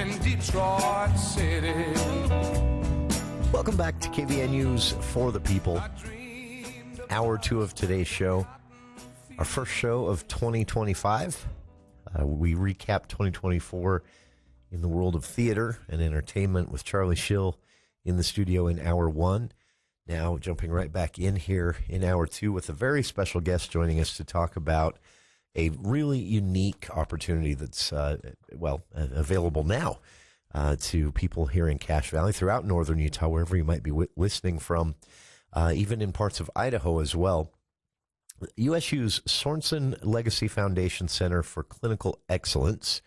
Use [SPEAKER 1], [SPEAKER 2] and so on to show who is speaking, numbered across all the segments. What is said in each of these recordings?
[SPEAKER 1] in Detroit City.
[SPEAKER 2] Welcome back to KVNU's For the People. Hour 2 of today's show. Our first show of 2025. We recap 2024 in the world of theater and entertainment with Charlie Schill in the studio in Hour 1. Now jumping right back in here in Hour 2 with a very special guest joining us to talk about a really unique opportunity that's, available now to people here in Cache Valley, throughout northern Utah, wherever you might be listening from, even in parts of Idaho as well. USU's Sorensen Legacy Foundation Center for Clinical Excellence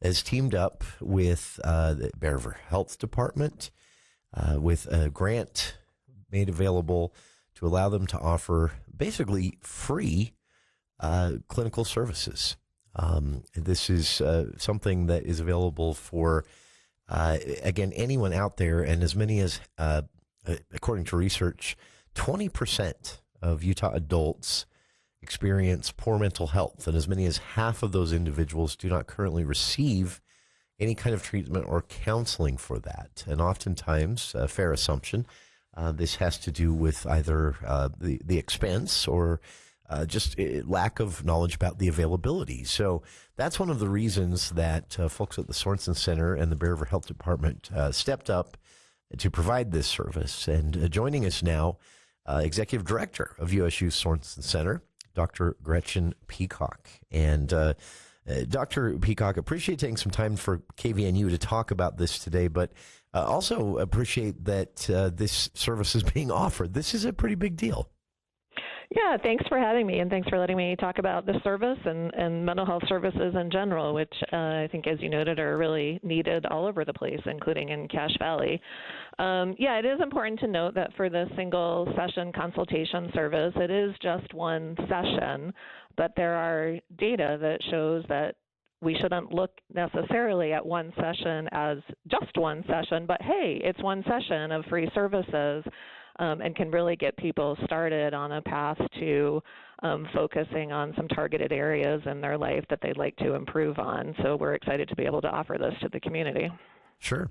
[SPEAKER 2] has teamed up with the Bear River Health Department with a grant made available to allow them to offer basically free clinical services. This is something that is available for, again, anyone out there, and as many as, according to research, 20% of Utah adults experience poor mental health, and as many as half of those individuals do not currently receive any kind of treatment or counseling for that. And oftentimes, a fair assumption, this has to do with either the expense or just lack of knowledge about the availability. So that's one of the reasons that folks at the Sorensen Center and the Bear River Health Department stepped up to provide this service. And joining us now, Executive Director of USU Sorensen Center, Dr. Gretchen Peacock. And Dr. Peacock, appreciate taking some time for KVNU to talk about this today, but also appreciate that this service is being offered. This is a pretty big deal.
[SPEAKER 3] Yeah, thanks for having me, and thanks for letting me talk about the service and mental health services in general, which I think, as you noted, are really needed all over the place, including in Cache Valley. It is important to note that for the single session consultation service, it is just one session, but there are data that shows that we shouldn't look necessarily at one session as just one session, but hey, it's one session of free services. And can really get people started on a path to focusing on some targeted areas in their life that they'd like to improve on. So we're excited to be able to offer this to the community.
[SPEAKER 2] Sure.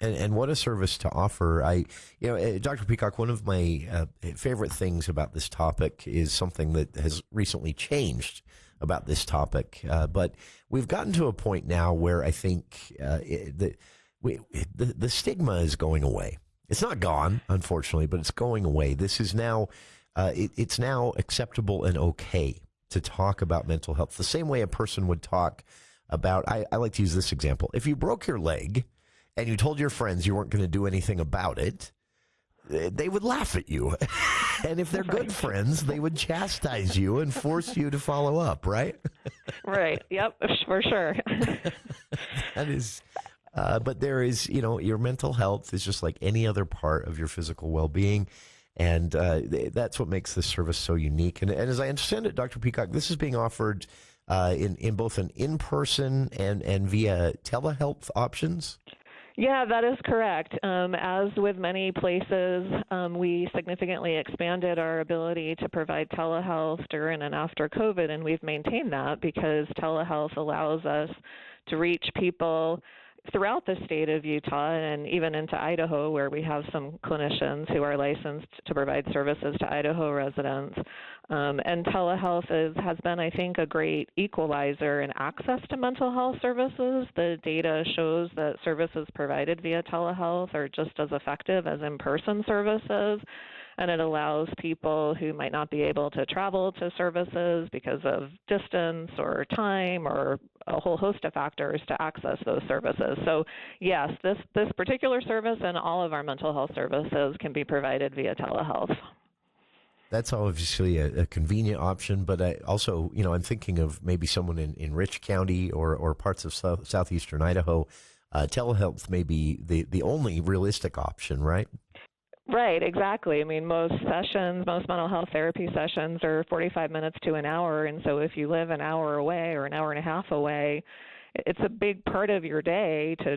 [SPEAKER 2] And what a service to offer. Dr. Peacock, one of my favorite things about this topic is something that has recently changed about this topic. But we've gotten to a point now where I think the stigma is going away. It's not gone, unfortunately, but it's going away. This is now, it's now acceptable and okay to talk about mental health the same way a person would talk about, I like to use this example. If you broke your leg and you told your friends you weren't going to do anything about it, they would laugh at you. And if they're good friends, they would chastise you and force you to follow up, right?
[SPEAKER 3] Right. Yep, for sure.
[SPEAKER 2] That is... but there is, your mental health is just like any other part of your physical well-being. And that's what makes this service so unique. And as I understand it, Dr. Peacock, this is being offered in both an in-person and via telehealth options?
[SPEAKER 3] Yeah, that is correct. As with many places, we significantly expanded our ability to provide telehealth during and after COVID, and we've maintained that because telehealth allows us to reach people throughout the state of Utah and even into Idaho, where we have some clinicians who are licensed to provide services to Idaho residents. And telehealth has been, I think, a great equalizer in access to mental health services. The data shows that services provided via telehealth are just as effective as in-person services. And it allows people who might not be able to travel to services because of distance or time or a whole host of factors to access those services. So yes, this particular service and all of our mental health services can be provided via telehealth.
[SPEAKER 2] That's obviously a convenient option, but I also, I'm thinking of maybe someone in Rich County or parts of southeastern Idaho. Telehealth may be the only realistic option, right?
[SPEAKER 3] Right, exactly. I mean, most mental health therapy sessions are 45 minutes to an hour, and so if you live an hour away or an hour and a half away, it's a big part of your day to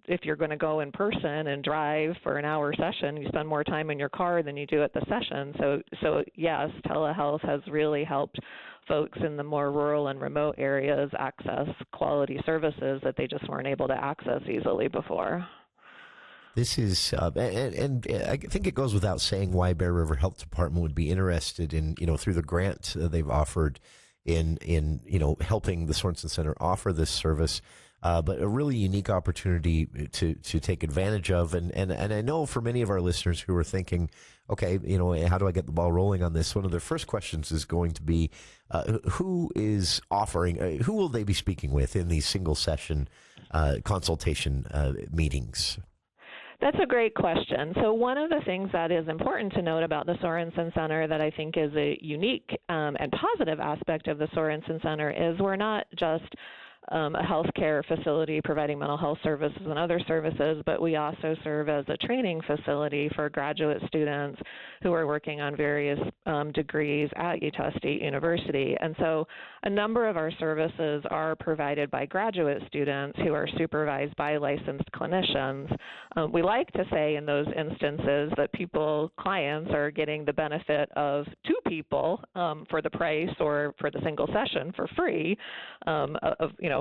[SPEAKER 3] if you're going to go in person and drive for an hour session, you spend more time in your car than you do at the session. So yes, telehealth has really helped folks in the more rural and remote areas access quality services that they just weren't able to access easily before.
[SPEAKER 2] This is, and I think it goes without saying why Bear River Health Department would be interested in, through the grant they've offered in helping the Sorensen Center offer this service, but a really unique opportunity to take advantage of. And I know for many of our listeners who are thinking, okay, how do I get the ball rolling on this? One of their first questions is going to be, who is offering, who will they be speaking with in these single session consultation meetings?
[SPEAKER 3] That's a great question. So one of the things that is important to note about the Sorensen Center that I think is a unique and positive aspect of the Sorensen Center is we're not just a healthcare facility providing mental health services and other services, but we also serve as a training facility for graduate students who are working on various degrees at Utah State University. And so a number of our services are provided by graduate students who are supervised by licensed clinicians. We like to say in those instances that clients are getting the benefit of two people for the price or for the single session for free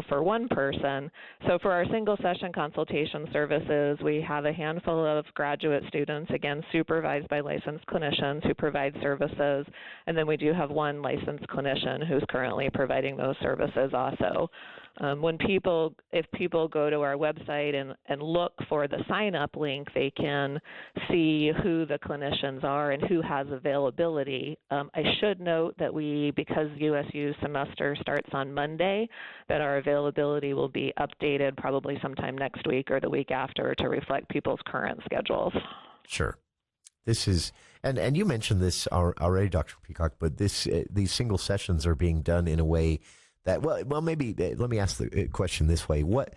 [SPEAKER 3] for one person. So for our single session consultation services, we have a handful of graduate students, again, supervised by licensed clinicians who provide services. And then we do have one licensed clinician who's currently providing those services also. If people go to our website and look for the sign-up link, they can see who the clinicians are and who has availability. I should note that because USU's semester starts on Monday, that our availability will be updated probably sometime next week or the week after to reflect people's current schedules.
[SPEAKER 2] Sure. This is, and you mentioned this already, Dr. Peacock, but these single sessions are being done in a way that, well, maybe let me ask the question this way: what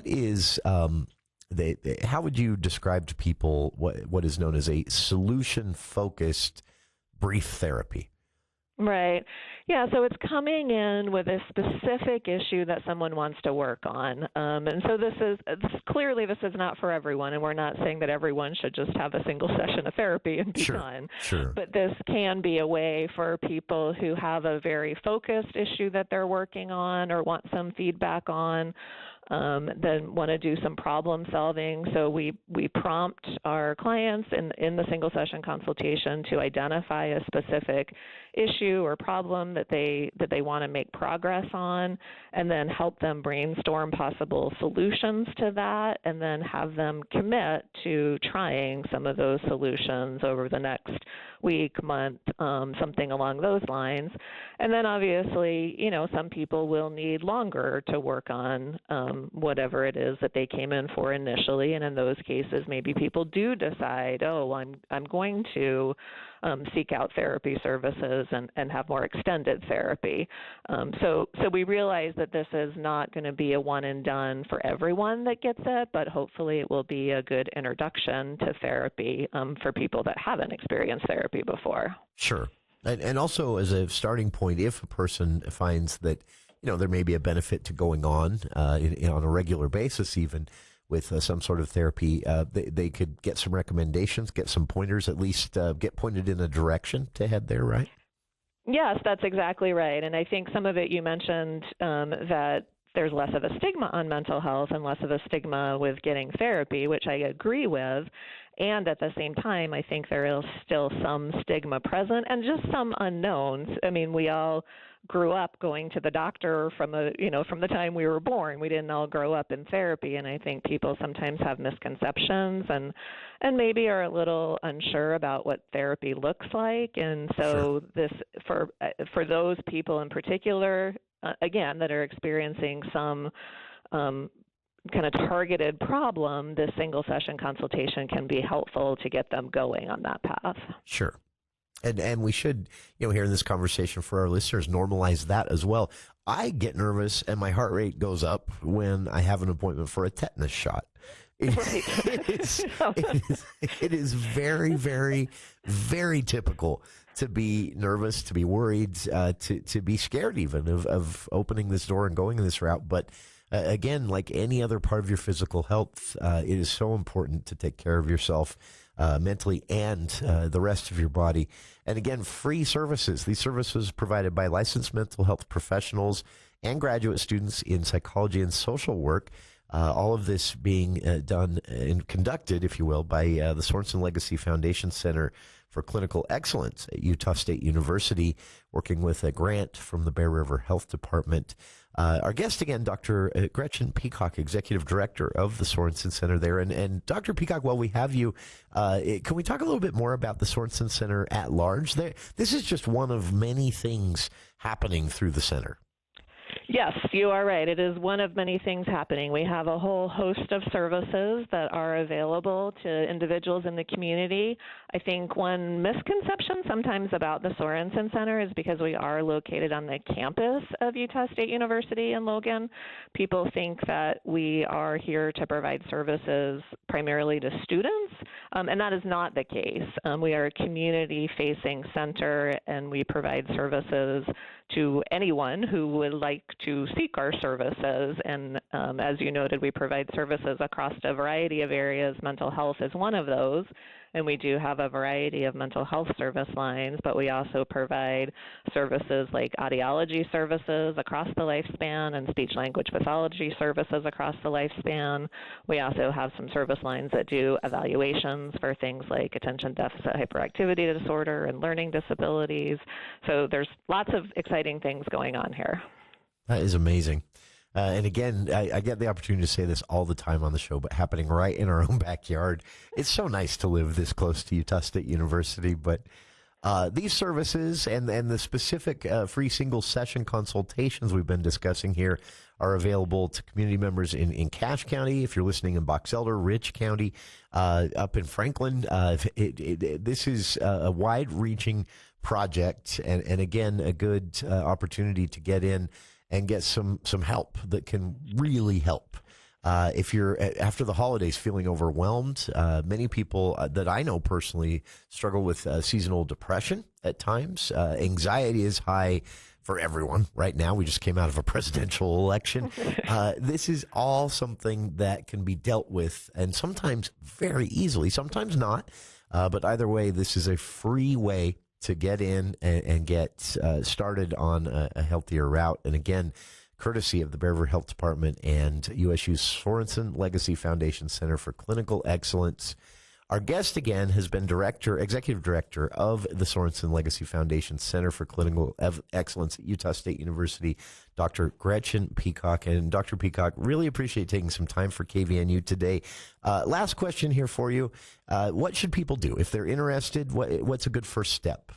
[SPEAKER 2] is how would you describe to people what is known as a solution-focused brief therapy?
[SPEAKER 3] Right. Yeah, so it's coming in with a specific issue that someone wants to work on. And so this is not for everyone, and we're not saying that everyone should just have a single session of therapy and be done.
[SPEAKER 2] Sure.
[SPEAKER 3] But this can be a way for people who have a very focused issue that they're working on or want some feedback on, then want to do some problem solving. So we prompt our clients in the single session consultation to identify a specific issue or problem that they want to make progress on, and then help them brainstorm possible solutions to that, and then have them commit to trying some of those solutions over the next week, month, something along those lines. And then obviously, some people will need longer to work on whatever it is that they came in for initially. And in those cases, maybe people do decide, I'm going to seek out therapy services and have more extended therapy. So we realize that this is not going to be a one and done for everyone that gets it, but hopefully it will be a good introduction to therapy for people that haven't experienced therapy before.
[SPEAKER 2] Sure. And also as a starting point, if a person finds that, there may be a benefit to going on on a regular basis, even with some sort of therapy, they could get some recommendations, get some pointers, at least get pointed in a direction to head there, right?
[SPEAKER 3] Yes, that's exactly right. And I think some of it you mentioned that there's less of a stigma on mental health and less of a stigma with getting therapy, which I agree with. And at the same time, I think there is still some stigma present and just some unknowns. I mean, we all grew up going to the doctor from the time we were born. We didn't all grow up in therapy, and I think people sometimes have misconceptions and maybe are a little unsure about what therapy looks like. And so this for those people in particular, again, that are experiencing some kind of targeted problem, this single session consultation can be helpful to get them going on that path.
[SPEAKER 2] Sure. And we should, here in this conversation for our listeners, normalize that as well. I get nervous and my heart rate goes up when I have an appointment for a tetanus shot. It is very, very, very typical to be nervous, to be worried, to be scared even of opening this door and going this route. But Again, like any other part of your physical health, it is so important to take care of yourself mentally and the rest of your body. And again, free services. These services provided by licensed mental health professionals and graduate students in psychology and social work. All of this being done and conducted, if you will, by the Sorensen Legacy Foundation Center for Clinical Excellence at Utah State University, working with a grant from the Bear River Health Department. Our guest again, Dr. Gretchen Peacock, Executive Director of the Sorensen Center there. And Dr. Peacock, while we have you, can we talk a little bit more about the Sorensen Center at large? This is just one of many things happening through the center.
[SPEAKER 3] Yes, you are right. It is one of many things happening. We have a whole host of services that are available to individuals in the community. I think one misconception sometimes about the Sorensen Center is because we are located on the campus of Utah State University in Logan. People think that we are here to provide services primarily to students, and that is not the case. We are a community-facing center, and we provide services to anyone who would like to seek our services. And as you noted, we provide services across a variety of areas. Mental health is one of those. And we do have a variety of mental health service lines, but we also provide services like audiology services across the lifespan and speech-language pathology services across the lifespan. We also have some service lines that do evaluations for things like attention deficit hyperactivity disorder and learning disabilities. So there's lots of exciting things going on here.
[SPEAKER 2] That is amazing. And again, I get the opportunity to say this all the time on the show, but happening right in our own backyard. It's so nice to live this close to Utah State University. But these services and the specific free single session consultations we've been discussing here are available to community members in Cache County. If you're listening in Box Elder, Rich County, up in Franklin, this is a wide-reaching project, and again, a good opportunity to get in and get some help that can really help. If you're, after the holidays, feeling overwhelmed, many people that I know personally struggle with seasonal depression at times. Anxiety is high for everyone right now. We just came out of a presidential election. This is all something that can be dealt with, and sometimes very easily, sometimes not. But either way, this is a free way to get in and get started on a healthier route. And again, courtesy of the Bear River Health Department and USU's Sorensen Legacy Foundation Center for Clinical Excellence. Our guest again has been Executive Director of the Sorensen Legacy Foundation Center for Clinical Excellence at Utah State University, Dr. Gretchen Peacock. And Dr. Peacock, really appreciate taking some time for KVNU today. Last question here for you. What should people do if they're interested? What's a good first step?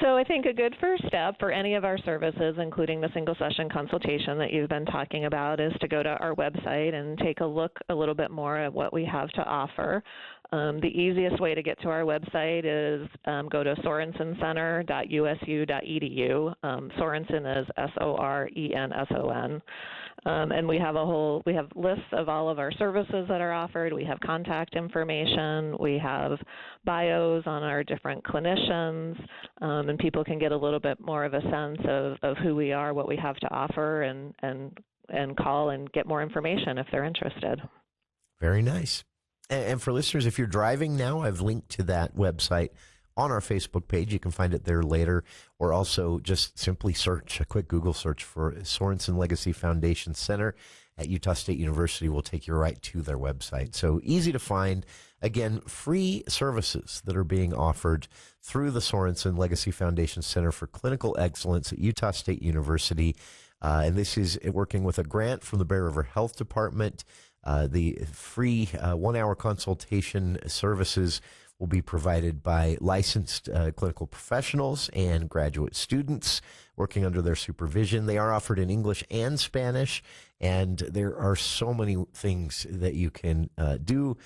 [SPEAKER 3] So I think a good first step for any of our services, including the single session consultation that you've been talking about, is to go to our website and take a look a little bit more at what we have to offer. The easiest way to get to our website is go to sorensencenter.usu.edu. Sorensen is Sorenson. And we have lists of all of our services that are offered. We have contact information. We have bios on our different clinicians, and people can get a little bit more of a sense of who we are, what we have to offer, and call and get more information if they're interested. Very nice.
[SPEAKER 2] And for listeners, if you're driving now, I've linked to that website on our Facebook page. You can find it there later, or also just simply search, a quick Google search for Sorensen Legacy Foundation Center at Utah State University will take you right to their website. So easy to find. Again, free services that are being offered through the Sorensen Legacy Foundation Center for Clinical Excellence at Utah State University. And this is working with a grant from the Bear River Health Department. The free 1-hour consultation services will be provided by licensed clinical professionals and graduate students working under their supervision. They are offered in English and Spanish, and there are so many things that you can do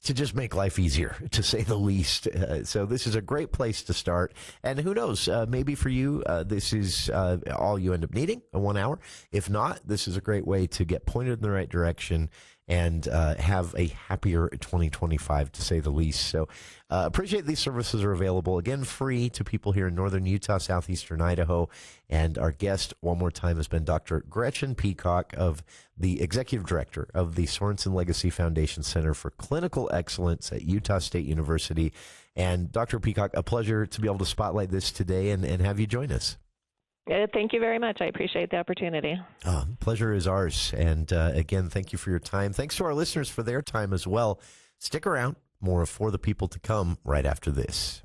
[SPEAKER 2] to just make life easier, to say the least. So this is a great place to start. And who knows, maybe for you, this is all you end up needing, a 1 hour. If not, this is a great way to get pointed in the right direction and have a happier 2025, to say the least. So appreciate these services are available, again, free to people here in northern Utah, southeastern Idaho. And our guest, one more time, has been Dr. Gretchen Peacock, of the Executive Director of the Sorensen Legacy Foundation Center for Clinical Excellence at Utah State University. And Dr. Peacock, a pleasure to be able to spotlight this today and have you join us.
[SPEAKER 3] Thank you very much. I appreciate the opportunity.
[SPEAKER 2] Pleasure is ours. And again, thank you for your time. Thanks to our listeners for their time as well. Stick around. More For the People to come right after this.